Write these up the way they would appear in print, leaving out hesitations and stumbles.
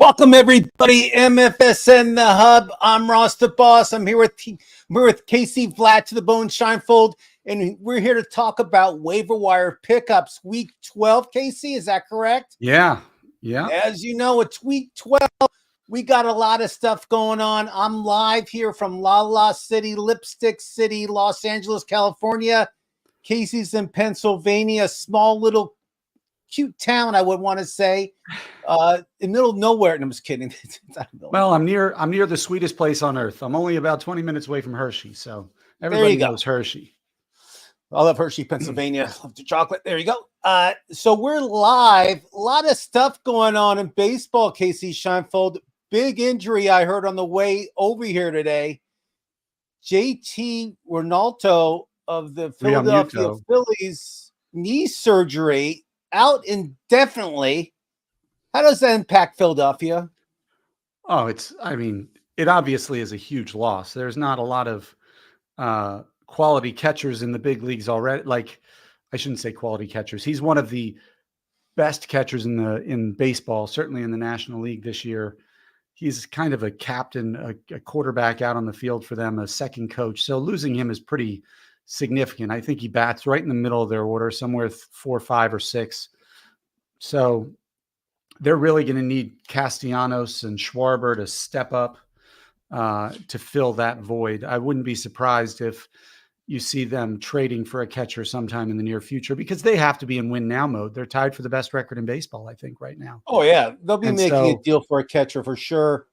Welcome everybody, MFSN the Hub. I'm Ross the Boss. I'm here with Casey Vlad to the Bone Shinefold, and we're here to talk about waiver wire pickups week 12. Casey, is that correct? Yeah. As you know, it's week 12. We got a lot of stuff going on. I'm live here from La La City, Lipstick City, Los Angeles, California. Casey's in Pennsylvania, small little cute town, I would want to say, in the middle of nowhere. And I'm just kidding. Well, I'm near the sweetest place on earth. I'm only about 20 minutes away from Hershey, so everybody knows Hershey. I love Hershey, Pennsylvania. Love the chocolate. There you go. So we're live. A lot of stuff going on in baseball. Casey Shinefold, big injury I heard on the way over here today. JT Ronaldo of the Philadelphia Phillies, knee surgery, out indefinitely. How does that impact Philadelphia? Oh, it obviously is a huge loss. There's not a lot of quality catchers in the big leagues already. Like, I shouldn't say quality catchers. He's one of the best catchers in baseball, certainly in the National League this year. He's kind of a captain, a quarterback out on the field for them, a second coach. So losing him is pretty significant. I think he bats right in the middle of their order, somewhere 4, 5, or 6. So they're really going to need Castellanos and Schwarber to step up to fill that void. I wouldn't be surprised if you see them trading for a catcher sometime in the near future, because they have to be in win now mode. They're tied for the best record in baseball, I think, right now. Oh yeah, they'll be making a deal for a catcher for sure.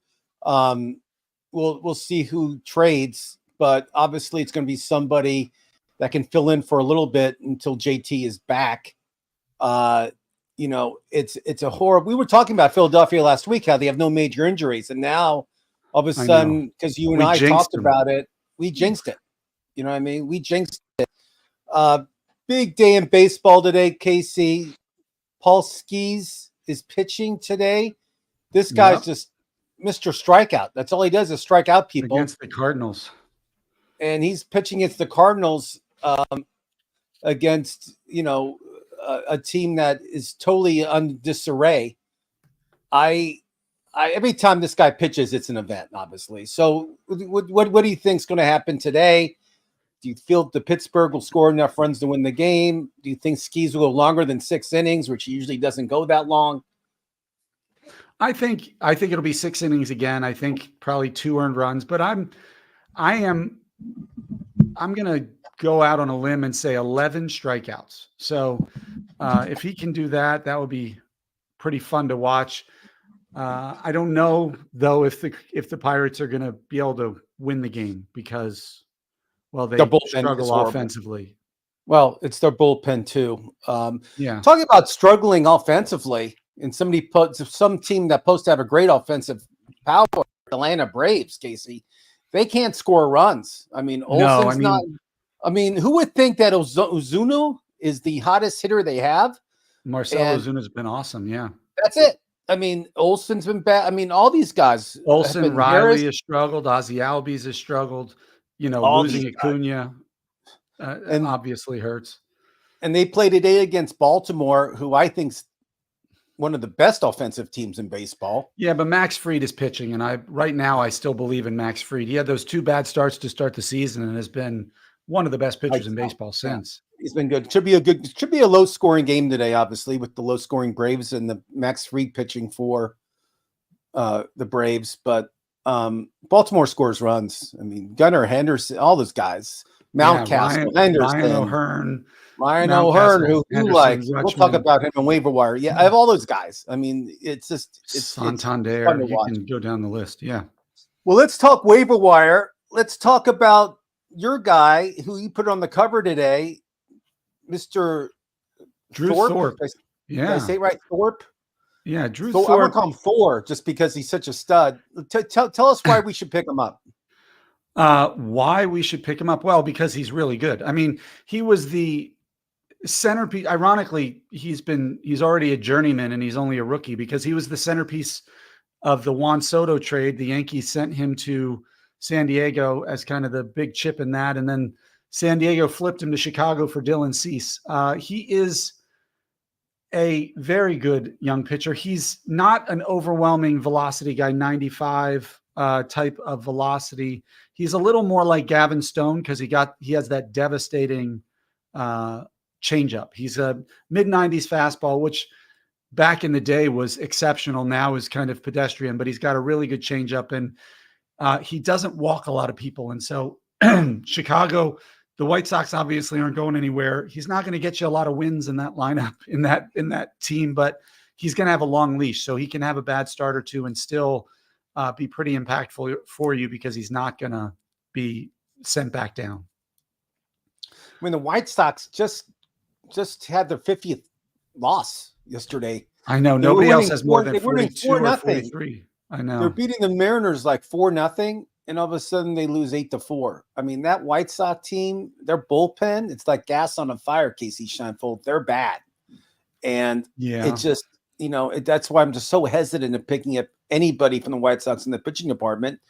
We'll see who trades, but obviously it's going to be somebody that can fill in for a little bit until JT is back. It's a horror. We were talking about Philadelphia last week, how they have no major injuries, and now all of a sudden, because you and I talked about it, we jinxed it. You know what I mean? We jinxed it. Big day in baseball today, Casey. Paul Skees is pitching today. This guy's just Mr. Strikeout. That's all he does is strike out people. Against the Cardinals. And he's pitching against the Cardinals, against, a team that is totally on disarray. Every time this guy pitches, it's an event, obviously. So what do you think is going to happen today? Do you feel the Pittsburgh will score enough runs to win the game? Do you think Skees will go longer than 6 innings, which he usually doesn't go that long? I think it'll be 6 innings again. I think probably 2 earned runs, but I'm going to go out on a limb and say 11 strikeouts. So if he can do that, that would be pretty fun to watch. I don't know though if the Pirates are going to be able to win the game, because they struggle offensively. Well, it's their bullpen too. Yeah. Talking about struggling offensively, and some team that supposed to have a great offensive power, Atlanta Braves, Casey, they can't score runs. I mean, Olsen's not. I mean, who would think that Ozuna is the hottest hitter they have? Marcell Ozuna's been awesome. Yeah. That's it. I mean, Olsen's been bad. I mean, all these guys. Olsen, Riley has struggled. Ozzy Albies has struggled. Losing Acuna and obviously hurts. And they play today against Baltimore, who I think's one of the best offensive teams in baseball. Yeah, but Max Fried is pitching, and right now I still believe in Max Fried. He had those 2 bad starts to start the season and has been one of the best pitchers in baseball since. He's been good. Should be a low-scoring game today, obviously, with the low-scoring Braves and the Max Fried pitching for the Braves. But Baltimore scores runs. I mean, Gunnar Henderson, all those guys. Mountcastle, Henderson, Ryan O'Hearn, who likes. We'll talk about him on waiver wire. Yeah, I have all those guys. I mean, it's Santander. You can go down the list. Yeah. Well, let's talk waiver wire. Let's talk about your guy who you put on the cover today, Mr. Drew Thorpe. Did I say it right? Thorpe? Yeah, Drew Thorpe. I'm going to call him Thor just because he's such a stud. Tell us why we should pick him up. Why we should pick him up? Well, because he's really good. I mean, he was the centerpiece. Ironically, he's already a journeyman and he's only a rookie, because he was the centerpiece of the Juan Soto trade. The Yankees sent him to San Diego as kind of the big chip in that. And then San Diego flipped him to Chicago for Dylan Cease. He is a very good young pitcher. He's not an overwhelming velocity guy, 95 type of velocity. He's a little more like Gavin Stone because he has that devastating changeup. He's a mid-90s fastball, which back in the day was exceptional. Now is kind of pedestrian, but he's got a really good changeup, and he doesn't walk a lot of people. And so Chicago, the White Sox obviously aren't going anywhere. He's not going to get you a lot of wins in that lineup, in that team, but he's going to have a long leash, so he can have a bad start or two and still be pretty impactful for you because he's not going to be sent back down. I mean, the White Sox just had their 50th loss yesterday. I know nobody else has more than 42 or 43. I know they're beating the Mariners like 4-0, and all of a sudden they lose 8-4. I mean, that White Sox team, their bullpen, it's like gas on a fire. Casey Scheinfeld, they're bad, and it just that's why I'm just so hesitant in picking up anybody from the White Sox in the pitching department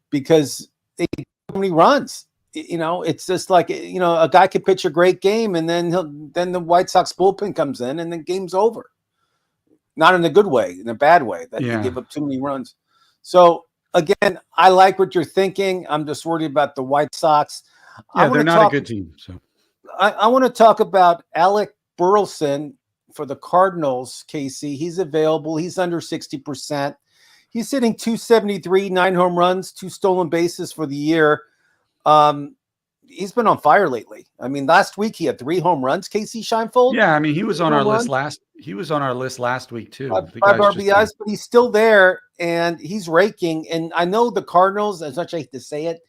because they get so many runs. It's just like a guy could pitch a great game, and then the White Sox bullpen comes in, and the game's over. Not in a good way, in a bad way. That you give up too many runs. So again, I like what you're thinking. I'm just worried about the White Sox. Yeah, they're not a good team. So I want to talk about Alec Burleson for the Cardinals. Casey, he's available. He's under 60%. He's hitting 273, 9 home runs, 2 stolen bases for the year. He's been on fire lately. I mean, last week he had 3 home runs. Casey Scheinfeld. Yeah, I mean, he was on our list last. He was on our list last week too. 5 RBIs, but he's still there and he's raking. And I know the Cardinals, as much as I hate to say it,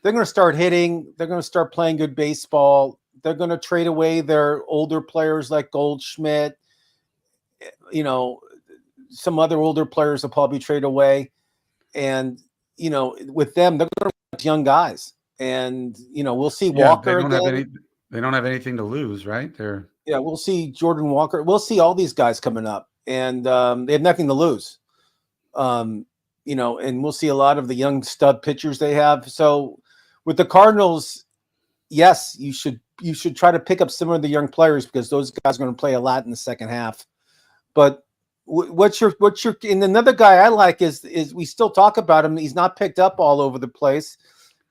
they're going to start hitting. They're going to start playing good baseball. They're going to trade away their older players like Goldschmidt. Some other older players will probably trade away, and with them, they're going to have young guys. And we'll see Walker. They don't have anything to lose, right? We'll see Jordan Walker. We'll see all these guys coming up, and they have nothing to lose. And we'll see a lot of the young stud pitchers they have. So with the Cardinals, yes, you should try to pick up some of the young players because those guys are going to play a lot in the second half. But what's your and another guy I like is we still talk about him. He's not picked up all over the place.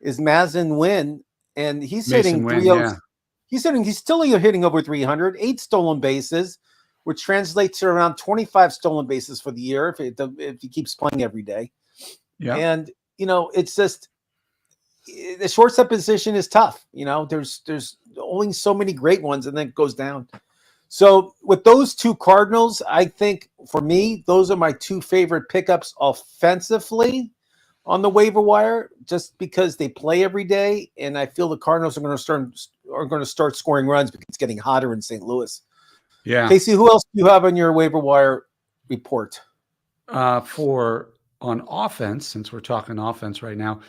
Is Mazin Wynn, and he's hitting 300. He's still hitting over 300, 8 stolen bases, which translates to around 25 stolen bases for the year if he keeps playing every day. Yeah, and it's just the shortstop position is tough. There's only so many great ones, and then it goes down. So with those 2 Cardinals, I think for me those are my 2 favorite pickups offensively on the waiver wire, just because they play every day, and I feel the Cardinals are going to start scoring runs because it's getting hotter in St. Louis. Yeah, Casey, who else do you have on your waiver wire report? On offense, since we're talking offense right now,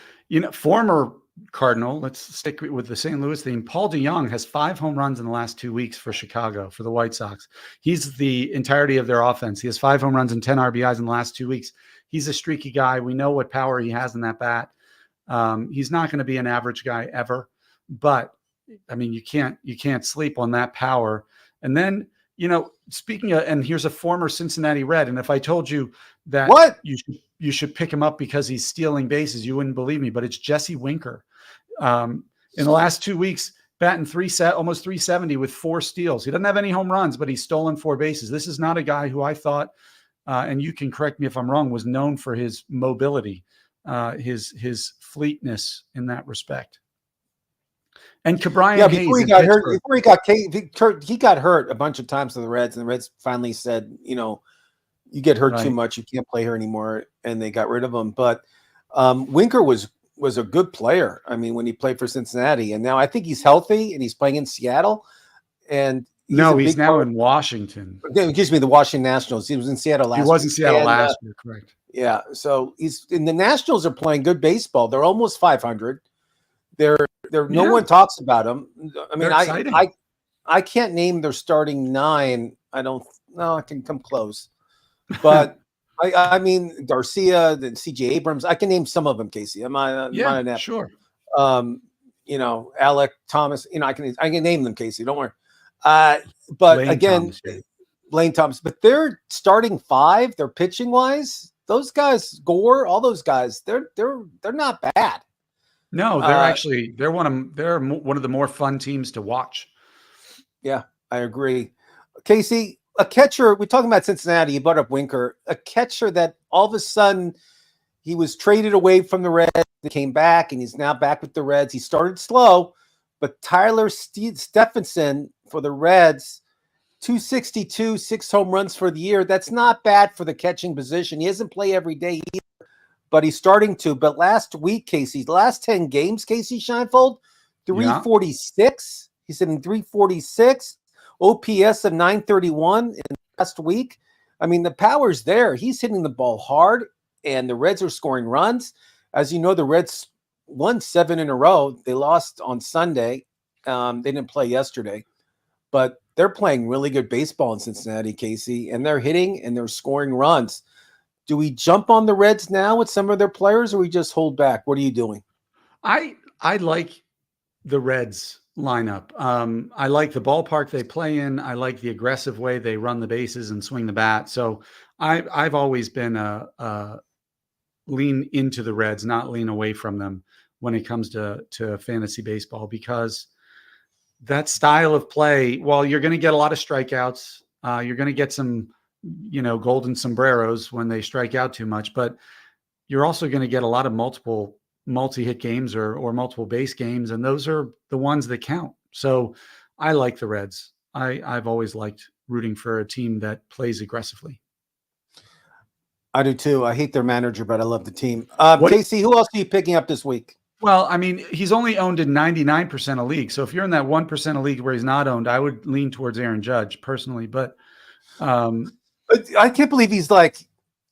former Cardinal, let's stick with the St. Louis theme. Paul DeJong has 5 home runs in the last 2 weeks for Chicago, for the White Sox. He's the entirety of their offense. He has 5 home runs and 10 RBIs in the last 2 weeks. He's a streaky guy. We know what power he has in that bat. He's not going to be an average guy ever, but I mean, you can't sleep on that power. And then, speaking of, and here's a former Cincinnati Red. And if I told you that you should pick him up because he's stealing bases, you wouldn't believe me, but it's Jesse Winker. In the last 2 weeks, batting almost 370 with 4 steals. He doesn't have any home runs, but he's stolen 4 bases. This is not a guy who I thought, and you can correct me if I'm wrong, was known for his mobility, his fleetness in that respect. And Cabrian Hayes, he got hurt a bunch of times to the Reds, and the Reds finally said, you get hurt too much, you can't play here anymore, and they got rid of him. But Winker was a good player. I mean, when he played for Cincinnati, and now I think he's healthy and he's playing in Seattle. And he's now in Washington. Excuse me, the Washington Nationals. He was in Seattle last year. He was in Seattle last year, correct. Yeah, so the Nationals are playing good baseball. They're almost 500. No one talks about them. I mean, I can't name their starting 9. I can come close. But I mean, Garcia, then C.J. Abrams. I can name some of them, Casey. I'm not an sure. Alec Thomas. I can name them, Casey. Don't worry. But Lane again, Thomas, Blaine Thomas, but they're starting five. They're pitching wise. Those guys, Gore, all those guys, they're not bad. No, they're one of the more fun teams to watch. Yeah, I agree. Casey, a catcher. We're talking about Cincinnati. You brought up Winker, a catcher that all of a sudden he was traded away from the Reds. He came back, and he's now back with the Reds. He started slow, but Tyler Stephenson for the Reds. 262, 6 home runs for the year. That's not bad for the catching position. He doesn't play every day either, but he's starting to. But last week, Casey, the last 10 games, Casey Scheinfeld, 346. He's hitting 346. OPS of 931 in the last week. I mean, the power's there. He's hitting the ball hard, and the Reds are scoring runs. As you know, the Reds won 7 in a row. They lost on Sunday. They didn't play yesterday, but they're playing really good baseball in Cincinnati, Casey, and they're hitting and they're scoring runs. Do we jump on the Reds now with some of their players, or we just hold back? What are you doing? I like the Reds lineup. I like the ballpark they play in. I like the aggressive way they run the bases and swing the bat. So I've always been a lean into the Reds, not lean away from them when it comes to fantasy baseball, because that style of play, while you're going to get a lot of strikeouts, you're going to get some, golden sombreros when they strike out too much, but you're also going to get a lot of multi-hit games or multiple base games, and those are the ones that count. So I like the Reds. I've always liked rooting for a team that plays aggressively. I do too. I hate their manager, but I love the team. Casey, who else are you picking up this week? Well, I mean, he's only owned in 99% of leagues. So if you're in that 1% of league where he's not owned, I would lean towards Aaron Judge personally. But I can't believe he's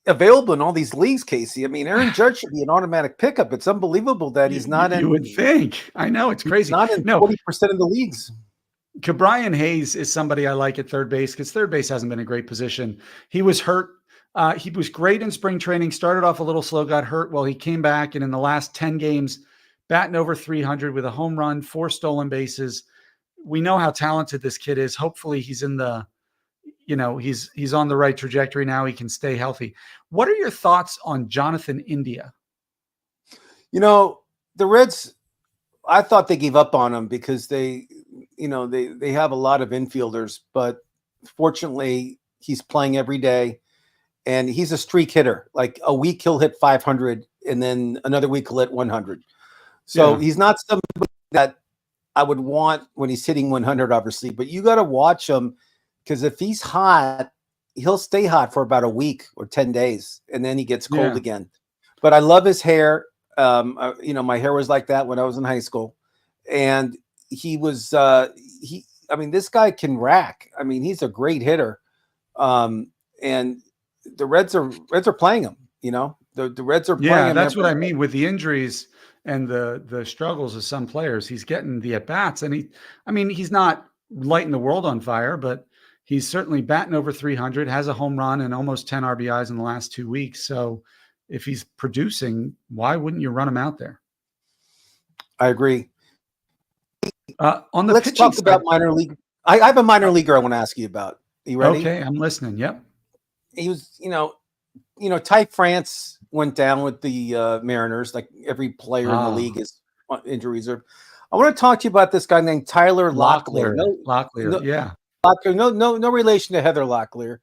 available in all these leagues, Casey. I mean, Aaron Judge should be an automatic pickup. It's unbelievable that he's not in. You would think. I know, it's crazy. Not in 40% of the leagues. Brian Hayes is somebody I like at third base, because third base hasn't been a great position. He was hurt. He was great in spring training, started off a little slow, got hurt. Well, he came back, and in the last 10 games, batting over 300 with a home run, 4 stolen bases. We know how talented this kid is. Hopefully he's in the, he's on the right trajectory now. He can stay healthy. What are your thoughts on Jonathan India? The Reds, I thought they gave up on him because they have a lot of infielders, but fortunately he's playing every day, and he's a streak hitter. Like a week he'll hit 500, and then another week he'll hit 100. So he's not somebody that I would want when he's hitting 100, obviously. But you got to watch him, because if he's hot, he'll stay hot for about a week or 10 days, and then he gets cold again. But I love his hair. My hair was like that when I was in high school. And he was this guy can rack. I mean, he's a great hitter. And the Reds are playing him, the Reds are playing him. Yeah, that's what I mean with the injuries and the struggles of some players. He's getting the at-bats, and he's not lighting the world on fire, but he's certainly batting over 300, has a home run and almost 10 RBIs in the last 2 weeks. So if he's producing, why wouldn't you run him out there? I agree. Let's talk about minor league. I have a minor leaguer I want to ask you about. Are you ready? Okay, I'm listening. Yep. He was, Ty France went down with the Mariners. Like every player in the league is injury reserve. I want to talk to you about this guy named Tyler Locklear. No relation to Heather Locklear.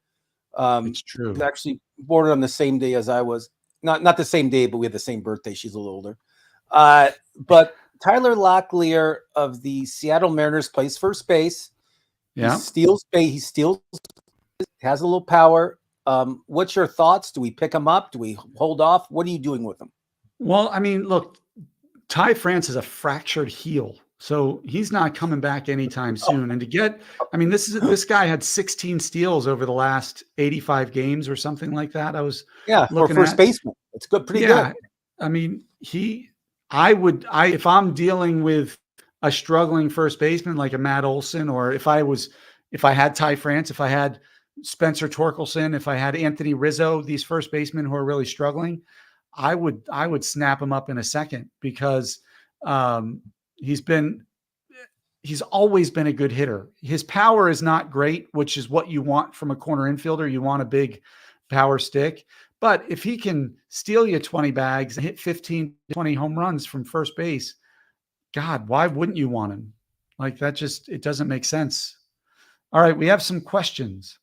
It's true. He's actually born on the same day as I was. Not the same day, but we had the same birthday. She's a little older. But Tyler Locklear of the Seattle Mariners plays first base. Yeah. He steals, has a little power. What's your thoughts? Do we pick him up? Do we hold off? What are you doing with him? Well, I mean, look, Ty France is a fractured heel, so he's not coming back anytime soon. And this guy had 16 steals over the last 85 games or something like that. I was for first baseman. It's good, pretty good. I mean, if I'm dealing with a struggling first baseman like a Matt Olson, or if I had Ty France, if I had Spencer Torkelson, if I had Anthony Rizzo, these first basemen who are really struggling, I would snap him up in a second, because he's been he's always been a good hitter. His power is not great, which is what you want from a corner infielder. You want a big power stick. But if he can steal you 20 bags and hit 15, 20 home runs from first base, God, why wouldn't you want him? Like that just, it doesn't make sense. All right, we have some questions.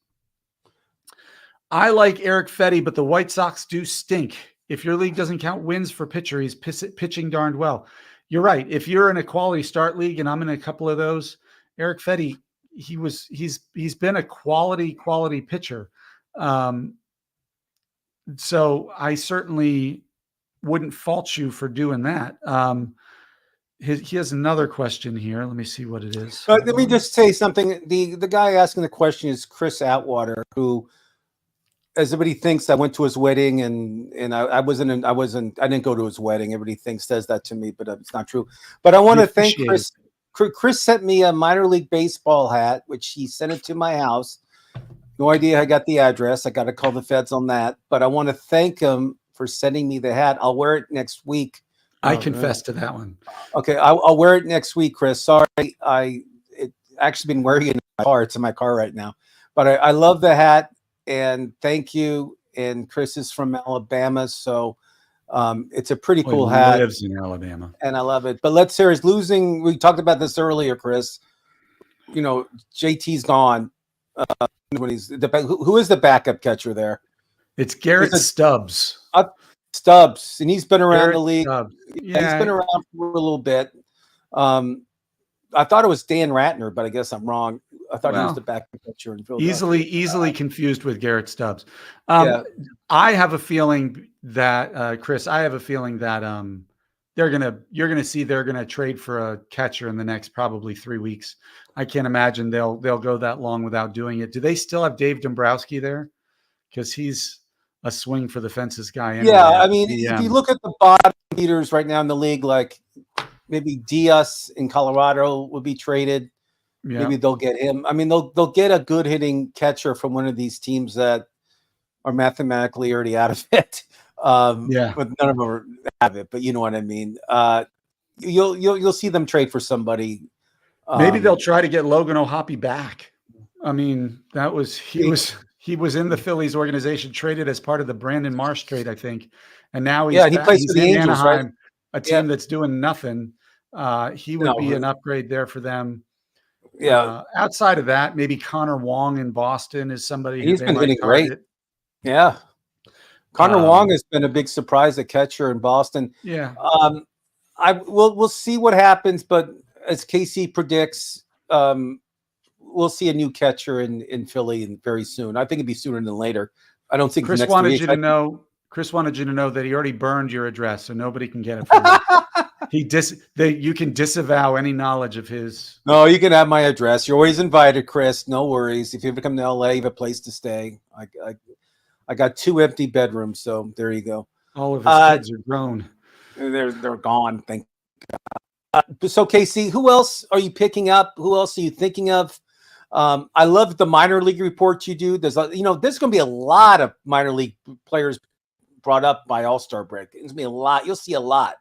I like Eric Fetty, but the White Sox do stink. If your league doesn't count wins for pitcher, he's pitching darned well. You're right. If you're in a quality start league, and I'm in a couple of those, Eric Fetty, he's been a quality pitcher. So I certainly wouldn't fault you for doing that. He has another question here. Let me see what it is. Let me just say something. The guy asking the question is Chris Atwater, who, as everybody thinks, I went to his wedding and I didn't go to his wedding. Everybody says that to me, but it's not true. But I want to thank Chris. Chris sent me a minor league baseball hat, which he sent it to my house. No idea I got the address. I got to call the feds on that. But I want to thank him for sending me the hat. I'll wear it next week. I confess to that one. Okay, I'll wear it next week, Chris. Sorry, it actually been wearing it in my car. It's in my car right now. But I love the hat, and thank you. And Chris is from Alabama, so it's a pretty cool hat. He lives in Alabama, and I love it. But let's hear his losing. We talked about this earlier, Chris. You know, JT's gone. When he's who is the backup catcher there? It's Garrett Stubbs. Stubbs, and he's been around the league. Yeah, he's been around for a little bit. I thought it was Dan Ratner, but I guess I'm wrong. I thought he was the backup catcher in Philadelphia. Easily confused with Garrett Stubbs. I have a feeling that Chris. I have a feeling that you're gonna see they're gonna trade for a catcher in the next probably 3 weeks. I can't imagine they'll go that long without doing it. Do they still have Dave Dombrowski there? Because he's a swing for the fences guy. Anyway. Yeah, I mean, if you look at the bottom leaders right now in the league, like maybe Diaz in Colorado would be traded. Yeah. Maybe they'll get him. I mean, they'll get a good hitting catcher from one of these teams that are mathematically already out of it. But none of them have it. But you know what I mean. You'll see them trade for somebody. Maybe they'll try to get Logan O'Hoppe back. I mean, he was in the Phillies organization, traded as part of the Brandon Marsh trade, I think, and now he plays for the Angels, Anaheim, right? A team that's doing nothing. He would be an upgrade there for them. Yeah. Outside of that, maybe Connor Wong in Boston is somebody he's been hitting great. Yeah. Connor Wong has been a big surprise at catcher in Boston. Yeah. We'll see what happens, but as Casey predicts, we'll see a new catcher in Philly very soon. I think it'd be sooner than later. I don't think Chris wanted you to know that he already burned your address, so nobody can get it from you. You can disavow any knowledge of his. No, you can have my address. You're always invited, Chris. No worries. If you ever come to LA, you have a place to stay. I got 2 empty bedrooms, so there you go. All of his kids are grown. They're gone. Thank God. So Casey, who else are you picking up? Who else are you thinking of? I love the minor league reports you do. There's going to be a lot of minor league players brought up by All-Star break. There's going to be a lot. You'll see a lot.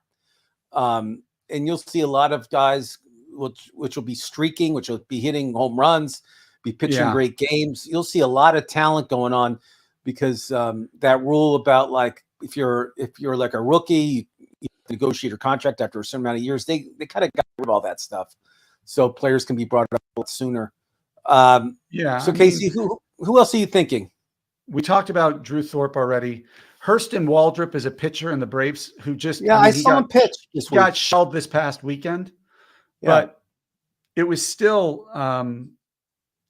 And you'll see a lot of guys which will be streaking, which will be hitting home runs, be pitching great games. You'll see a lot of talent going on because that rule about like if you're like a rookie, you negotiate your contract after a certain amount of years. They kind of got rid of all that stuff, so players can be brought up a lot sooner. So Casey, who else are you thinking? We talked about Drew Thorpe already. Hurston Waldrop is a pitcher in the Braves who just I saw him pitch this week. Got shelled this past weekend, but it was still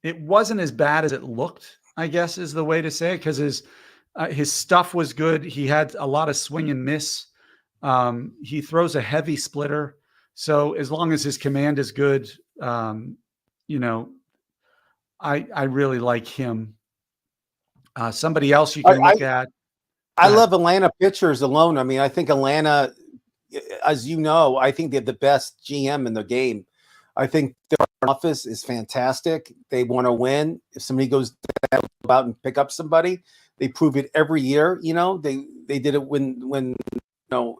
it wasn't as bad as it looked, I guess is the way to say it, because his stuff was good. He had a lot of swing and miss. He throws a heavy splitter, so as long as his command is good, I really like him. Somebody else you can look at. I love Atlanta pitchers alone. I mean, I think Atlanta, as you know, I think they have the best GM in the game. I think their office is fantastic. They want to win. If somebody goes out and pick up somebody, they prove it every year. They did it when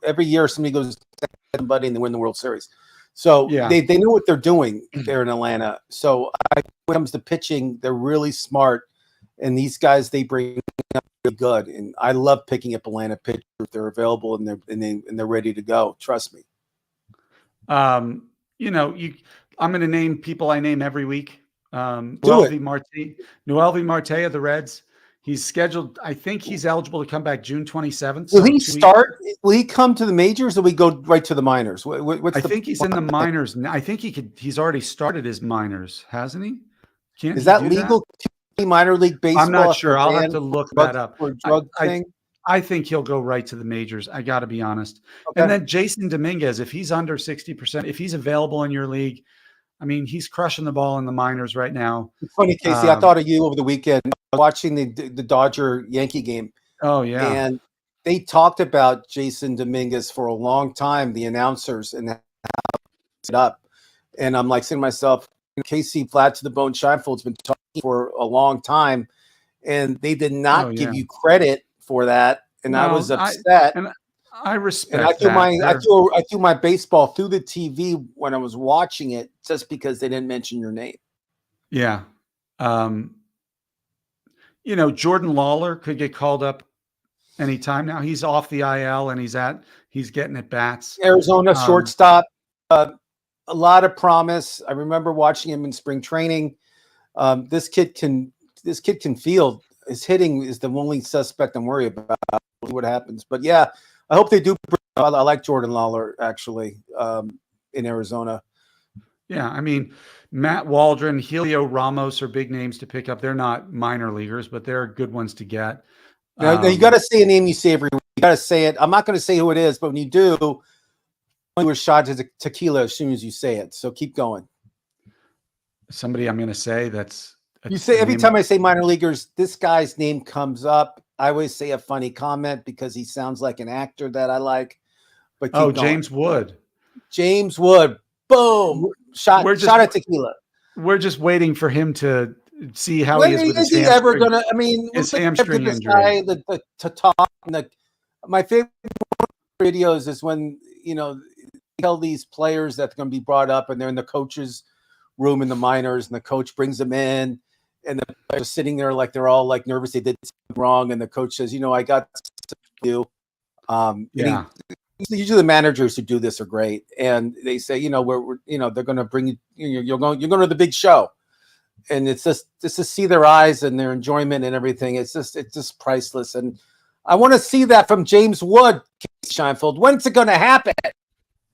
every year somebody goes to somebody and they win the World Series. So Yeah. they know what they're doing there in Atlanta. So when it comes to pitching, they're really smart. And these guys they bring up really good. And I love picking up Atlanta pitchers if they're available and they're ready to go. Trust me. You know, I'm going to name people I name every week. Do it. Noel V. Marte of the Reds. He's scheduled. I think he's eligible to come back June 27th. Will So he 2 start? Will he come to the majors, or we go right to the minors? I think he's in the minors. I think he's already started his minors, hasn't he? Can't Is he that do legal? Minor league baseball? I'm not sure. I'll have to look that up. For drug thing. I think he'll go right to the majors. I got to be honest. Okay. And then Jason Dominguez, if he's under 60%, if he's available in your league, I mean, he's crushing the ball in the minors right now. It's funny, Casey. I thought of you over the weekend watching the Dodger Yankee game. Oh yeah, and they talked about Jason Dominguez for a long time. The announcers and how it up, and I'm like saying to myself, Casey Flat to the Bone Scheinfeld's been talking for a long time, and they did not give you credit for that, and I was upset. I respect. And I threw my baseball through the TV when I was watching it, just because they didn't mention your name. Yeah. You know, Jordan Lawler could get called up anytime now. He's off the IL and he's getting at bats. Arizona shortstop, a lot of promise. I remember watching him in spring training. This kid can field. His hitting is the only suspect I'm worried about. What happens, but yeah, I hope they do. I like Jordan Lawler actually in Arizona. Yeah, I mean, Matt Waldron, Helio Ramos are big names to pick up. They're not minor leaguers, but they're good ones to get. Now you got to say a name you say every week. You got to say it. I'm not going to say who it is, but when you do a shot to tequila as soon as you say it. So keep going. Somebody I'm going to say you say every time I say minor leaguers, this guy's name comes up. I always say a funny comment because he sounds like an actor that I like. But James Wood. James Wood. Boom. Shot at tequila. We're just waiting for him to see how he is with his hamstring. Ever gonna? I mean, his hamstring injury. To talk. My favorite videos is when tell these players that they're going to be brought up, and they're in the coach's room in the minors, and the coach brings them in, and the players sitting there like they're all like nervous they did something wrong, and the coach says, "I got you." Yeah. Usually the managers who do this are great, and they say, we're they're going to bring you, you're going to the big show, and it's just to see their eyes and their enjoyment and everything. It's just priceless, and I want to see that from James Wood, Scheinfeld. When's it going to happen?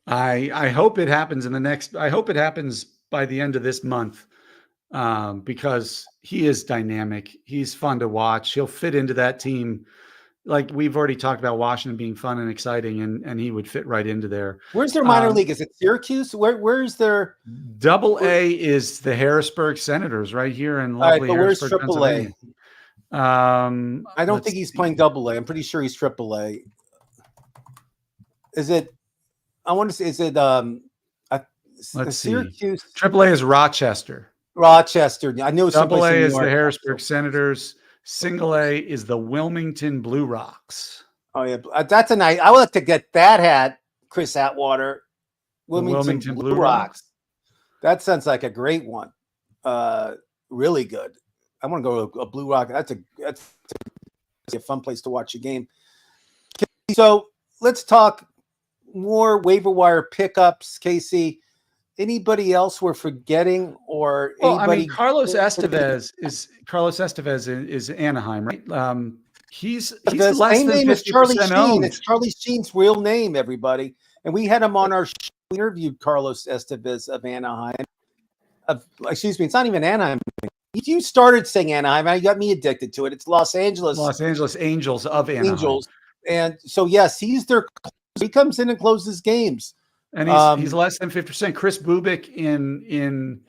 I hope it happens I hope it happens by the end of this month, because he is dynamic. He's fun to watch. He'll fit into that team. Like we've already talked about Washington being fun and exciting, and he would fit right into there. Where's their minor league? Is it Syracuse? Where's their AA? Is the Harrisburg Senators right here in lovely Harrisburg, where's Pennsylvania. I don't think he's playing AA. I'm pretty sure he's AAA. Is it? I want to say, is it let's Syracuse? AAA is Rochester. Rochester. I know. AA is the Harrisburg Senators. Single A is the Wilmington Blue Rocks. Oh yeah, that's a nice. I would like to get that hat, Chris Atwater. Wilmington Blue Rocks. That sounds like a great one. Really good. I want to go to a Blue Rock. That's a fun place to watch a game. So let's talk more waiver wire pickups, Casey. Anybody else we're forgetting, or anybody? I mean, Carlos Estevez is Anaheim, right? He's less same than name as Charlie Sheen. owned. It's Charlie Sheen's real name, everybody. And we had him on our show. We interviewed Carlos Estevez of Anaheim. Excuse me, it's not even Anaheim. You started saying Anaheim. You got me addicted to it. It's Los Angeles. Los Angeles Angels of Anaheim. Angels. And so yes, he's their. He comes in and closes games. And he's less than 50%. Chris Bubik in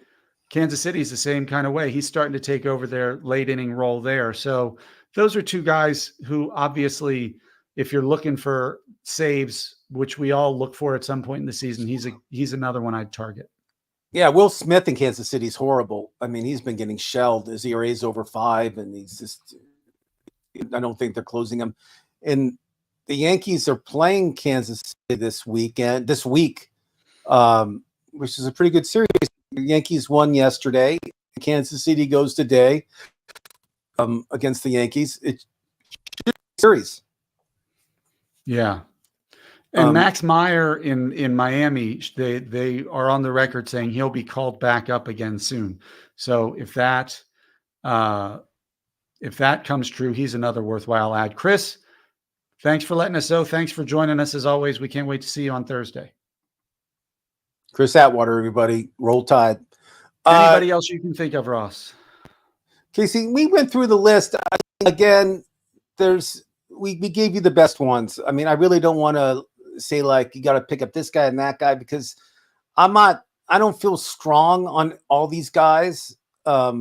Kansas City is the same kind of way. He's starting to take over their late inning role there. So those are two guys who obviously, if you're looking for saves, which we all look for at some point in the season, he's another one I'd target. Yeah, Will Smith in Kansas City is horrible. I mean, he's been getting shelled. His ERA is over 5, and he's just. I don't think they're closing him. And the Yankees are playing Kansas City this week. which is a pretty good series. The Yankees won yesterday. Kansas City goes today against the Yankees. It's a series. Yeah. And Max Meyer in Miami, they are on the record saying he'll be called back up again soon. So if that comes true, he's another worthwhile add. Chris, thanks for letting us know. Thanks for joining us as always. We can't wait to see you on Thursday. Chris Atwater, everybody. Roll Tide. Anybody else you can think of, Ross? Casey, we went through the list. Again, we gave you the best ones. I mean, I really don't want to say like you got to pick up this guy and that guy because I don't feel strong on all these guys. I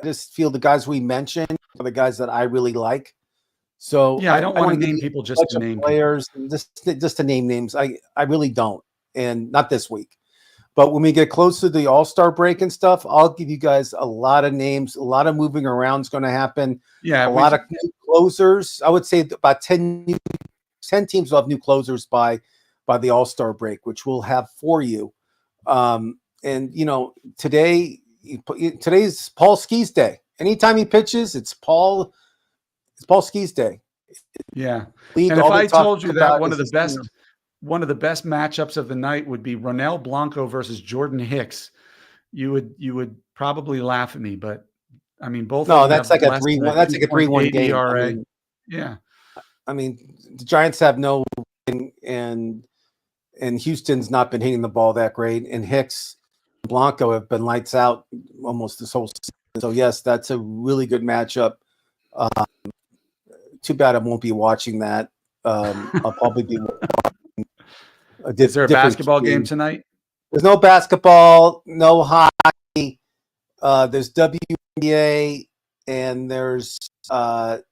just feel the guys we mentioned are the guys that I really like. So yeah, I don't want to name people just to name players, just to name names. I really don't, and not this week. But when we get close to the All-Star break and stuff, I'll give you guys a lot of names. A lot of moving around is going to happen. Yeah, a lot of new closers. I would say about 10 teams will have new closers by the All-Star break, which we'll have for you. And today's Paul Skees Day. Anytime he pitches, it's Paul Skees Day. Yeah. And if I told you that one of the best matchups of the night would be Ronel Blanco versus Jordan Hicks, you would probably laugh at me, but I mean both. No, that's like a 3-1. That's like a 3-1 game. ERA. Yeah. I mean, the Giants have no, and Houston's not been hitting the ball that great, and Hicks, and Blanco have been lights out almost this whole season. So yes, that's a really good matchup. Too bad I won't be watching that. I'll probably be watching Is there a basketball game tonight? There's no basketball, no hockey. There's WNBA, and there's what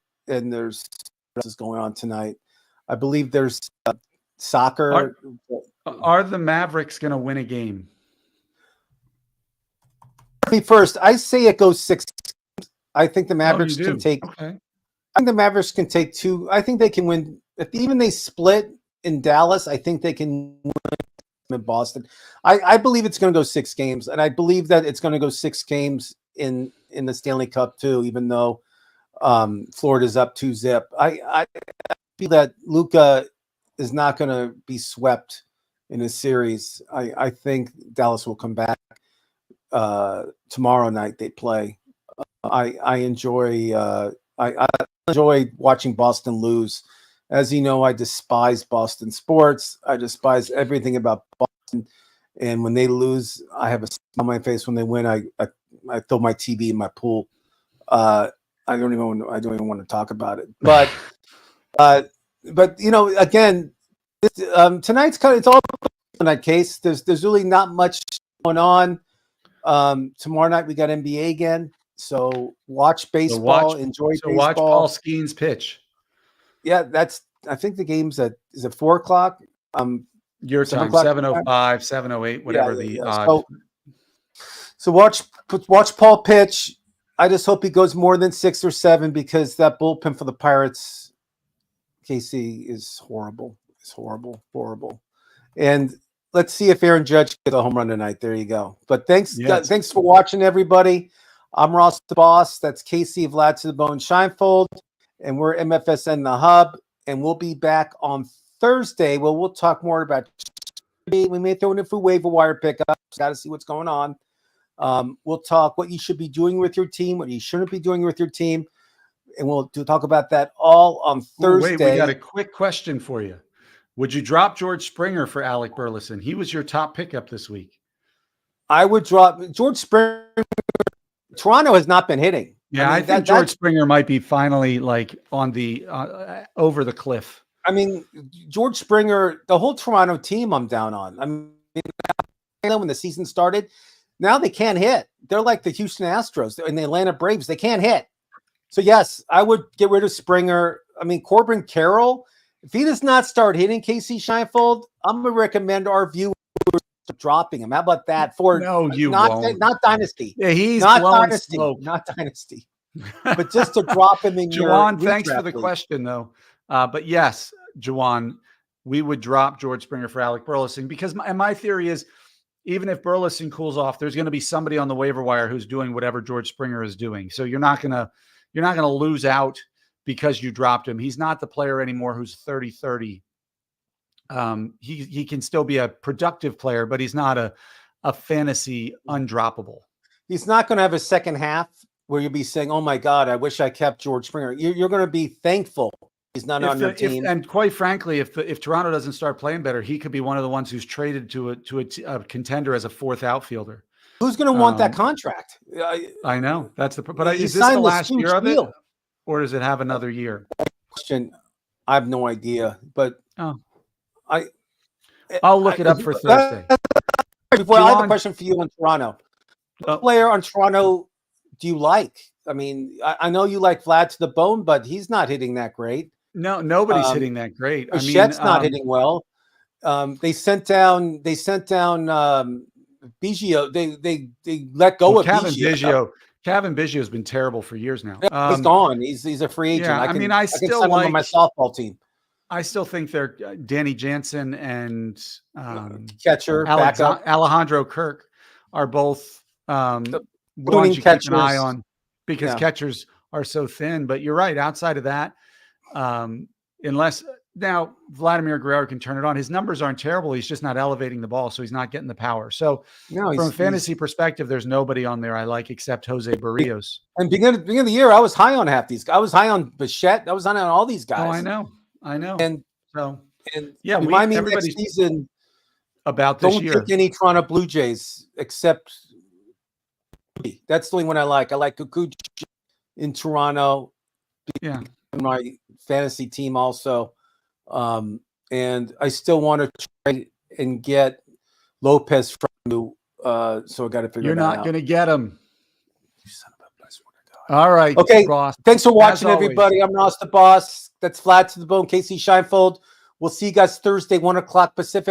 else is going on tonight? I believe there's soccer. Are the Mavericks going to win a game? First, I say it goes 6. I think the Mavericks can take. Okay. I think the Mavericks can take 2. I think they can win. If even they split in Dallas, I think they can win in Boston. I believe it's going to go 6 games, and I believe that it's going to go 6 games in the Stanley Cup too. Even though Florida's up 2-0, I feel that Luka is not going to be swept in a series. I think Dallas will come back tomorrow night. They play. I enjoy watching Boston lose. As you know, I despise Boston sports. I despise everything about Boston. And when they lose, I have a smile on my face. When they win, I throw my TV in my pool. I don't even want to talk about it. But again, tonight's it's all in that case. There's really not much going on. Tomorrow night we got NBA again. So watch baseball, enjoy baseball. Watch Paul Skeens pitch. Yeah, I think the game's is it 4:00? Your time, 7:05, 7:08, whatever the odds. So watch Paul pitch. I just hope he goes more than 6 or 7 because that bullpen for the Pirates, KC, is horrible. It's horrible. And let's see if Aaron Judge gets a home run tonight. There you go. But thanks for watching, everybody. I'm Ross the Boss. That's KC Vlad to the Bone Shinefold. And we're MFSN The Hub. And we'll be back on Thursday. Well, we'll talk more about. We may throw in a few waiver wire pickups. Got to see what's going on. We'll talk what you should be doing with your team, what you shouldn't be doing with your team. And we'll talk about that all on Thursday. Wait, we got a quick question for you. Would you drop George Springer for Alec Burleson? He was your top pickup this week. I would drop George Springer. Toronto has not been hitting. Yeah, I think George Springer might be finally like on the over the cliff. I mean, George Springer, the whole Toronto team I'm down on. I mean, when the season started, now they can't hit. They're like the Houston Astros and the Atlanta Braves. They can't hit. So, yes, I would get rid of Springer. I mean, Corbin Carroll, if he does not start hitting KC Shinefold, I'm going to recommend our viewers dropping him. How about that? Not Dynasty. Yeah, he's not Dynasty. Not Dynasty. But just to drop him in your Juwan, thanks for the question, though. But yes, Juwan, we would drop George Springer for Alec Burleson, because my theory is, even if Burleson cools off, there's going to be somebody on the waiver wire who's doing whatever George Springer is doing. So you're not going to lose out because you dropped him. He's not the player anymore who's 30-30. He can still be a productive player, but he's not a fantasy undroppable. He's not going to have a second half where you'll be saying, "Oh my God, I wish I kept George Springer." You're going to be thankful he's not on your team. And quite frankly, if Toronto doesn't start playing better, he could be one of the ones who's traded to a contender as a fourth outfielder. Who's going to want that contract? I know that's but is this the last year of it, or does it have another year? Question. I have no idea, but I'll look it up for Thursday. Before, I have a question for you on Toronto. What player on Toronto do you like? I mean, I know you like Vlad to the bone, but he's not hitting that great. No, nobody's hitting that great. Bichette's not hitting well. They sent down Biggio. They let go of Biggio. Kevin Biggio has been terrible for years now. He's gone. He's a free agent. Yeah, I still like him on my softball team. I still think they're Danny Jansen and catcher backup Alejandro Kirk are both ones you keep an eye on, because catchers are so thin. But you're right. Outside of that, unless now Vladimir Guerrero can turn it on, his numbers aren't terrible. He's just not elevating the ball, so he's not getting the power. So from a fantasy perspective, there's nobody on there I like except Jose Barrios. And beginning of the year, I was high on half these guys. I was high on Bichette. I was high on all these guys. Oh, I know. And yeah, remind me next season about this year. Don't take any Toronto Blue Jays except that's the only one I like. I like Kikuchi in Toronto. Yeah, my fantasy team also. And I still want to try and get Lopez from you. So I got to figure You're that out. not going to get him. You son of a bitch. All right. Okay. Boss. Thanks for watching, everybody. I'm Ross the Boss. That's Flat to the Bone, Casey Scheinfeld. We'll see you guys Thursday, 1 o'clock Pacific.